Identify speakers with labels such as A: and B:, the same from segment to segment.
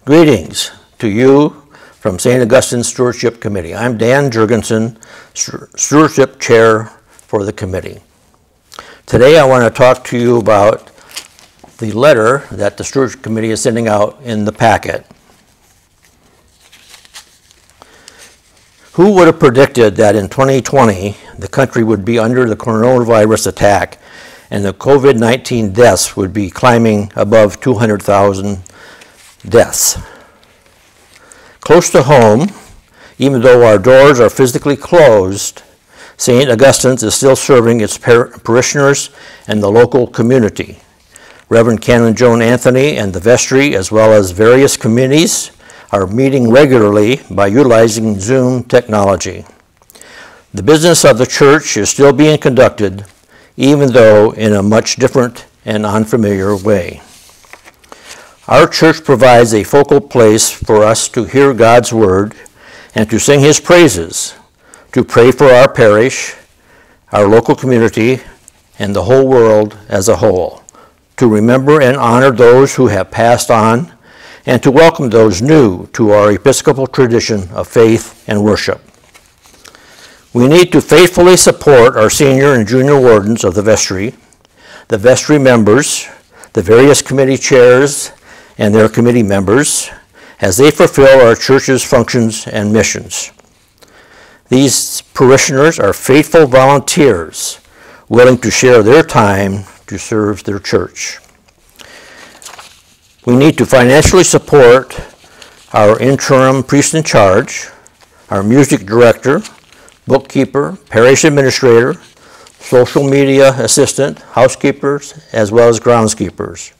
A: Greetings to you from St. Augustine's Stewardship Committee. I'm Dan Jergenson, Stewardship Chair for the committee. Today I want to talk to you about the letter that the Stewardship Committee is sending out in the packet. Who would have predicted that in 2020 the country would be under the coronavirus attack and the COVID-19 deaths would be climbing above 200,000 deaths? Close to home, even though our doors are physically closed, St. Augustine's is still serving its parishioners and the local community. Reverend Canon Joan Anthony and the vestry, as well as various committees, are meeting regularly by utilizing Zoom technology. The business of the church is still being conducted, even though in a much different and unfamiliar way. Our church provides a focal place for us to hear God's word and to sing his praises, to pray for our parish, our local community, and the whole world as a whole, to remember and honor those who have passed on, and to welcome those new to our Episcopal tradition of faith and worship. We need to faithfully support our senior and junior wardens of the vestry members, the various committee chairs, and their committee members as they fulfill our church's functions and missions. These parishioners are faithful volunteers willing to share their time to serve their church. We need to financially support our interim priest in charge, our music director, bookkeeper, parish administrator, social media assistant, housekeepers, as well as groundskeepers,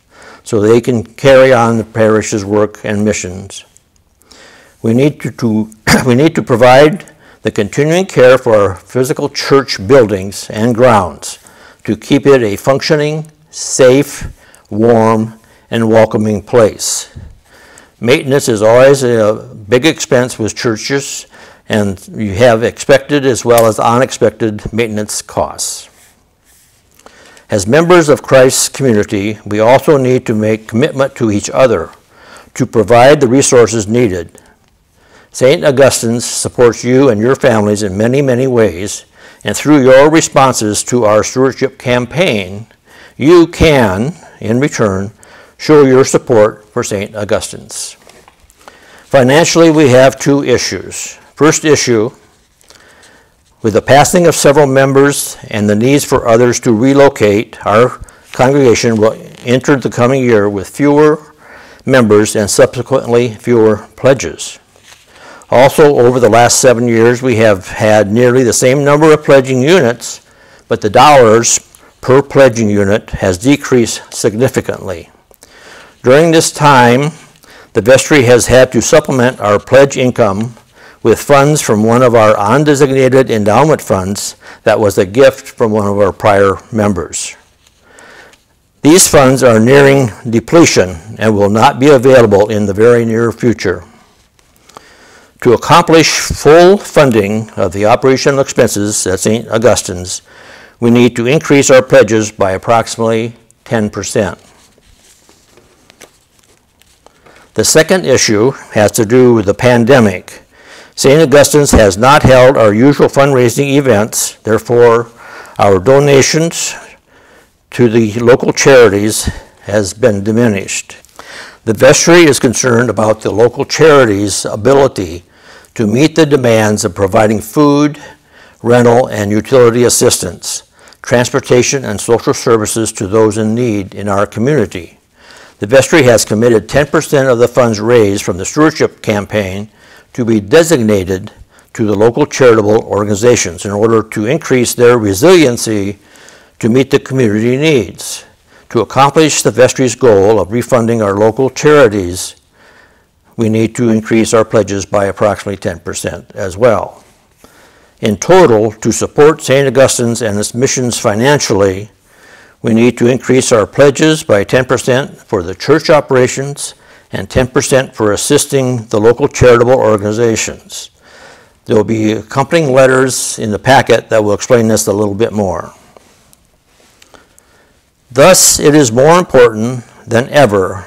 A: so they can carry on the parish's work and missions. We need to provide the continuing care for our physical church buildings and grounds to keep it a functioning, safe, warm, and welcoming place. Maintenance is always a big expense with churches, and you have expected as well as unexpected maintenance costs. As members of Christ's community, we also need to make commitment to each other to provide the resources needed. St. Augustine's supports you and your families in many, many ways, and through your responses to our stewardship campaign, you can, in return, show your support for St. Augustine's. Financially, we have two issues. First issue, with the passing of several members and the needs for others to relocate, our congregation will enter the coming year with fewer members and subsequently fewer pledges. Also, over the last 7 years, we have had nearly the same number of pledging units, but the dollars per pledging unit has decreased significantly. During this time, the vestry has had to supplement our pledge income with funds from one of our undesignated endowment funds that was a gift from one of our prior members. These funds are nearing depletion and will not be available in the very near future. To accomplish full funding of the operational expenses at St. Augustine's, we need to increase our pledges by approximately 10%. The second issue has to do with the pandemic. St. Augustine's has not held our usual fundraising events, therefore our donations to the local charities has been diminished. The vestry is concerned about the local charities' ability to meet the demands of providing food, rental, and utility assistance, transportation, and social services to those in need in our community. The vestry has committed 10% of the funds raised from the stewardship campaign to be designated to the local charitable organizations in order to increase their resiliency to meet the community needs. To accomplish the vestry's goal of refunding our local charities, we need to increase our pledges by approximately 10% as well. In total, to support St. Augustine's and its missions financially, we need to increase our pledges by 10% for the church operations and 10% for assisting the local charitable organizations. There will be accompanying letters in the packet that will explain this a little bit more. Thus, it is more important than ever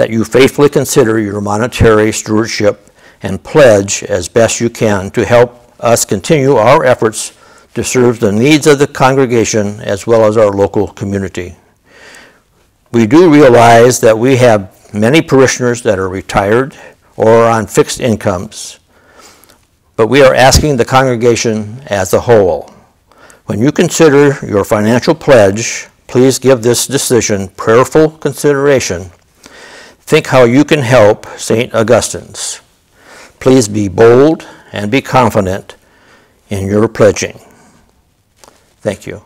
A: that you faithfully consider your monetary stewardship and pledge as best you can to help us continue our efforts to serve the needs of the congregation as well as our local community. We do realize that we have many parishioners that are retired or on fixed incomes, but we are asking the congregation as a whole. When you consider your financial pledge, please give this decision prayerful consideration. Think how you can help St. Augustine's. Please be bold and be confident in your pledging. Thank you.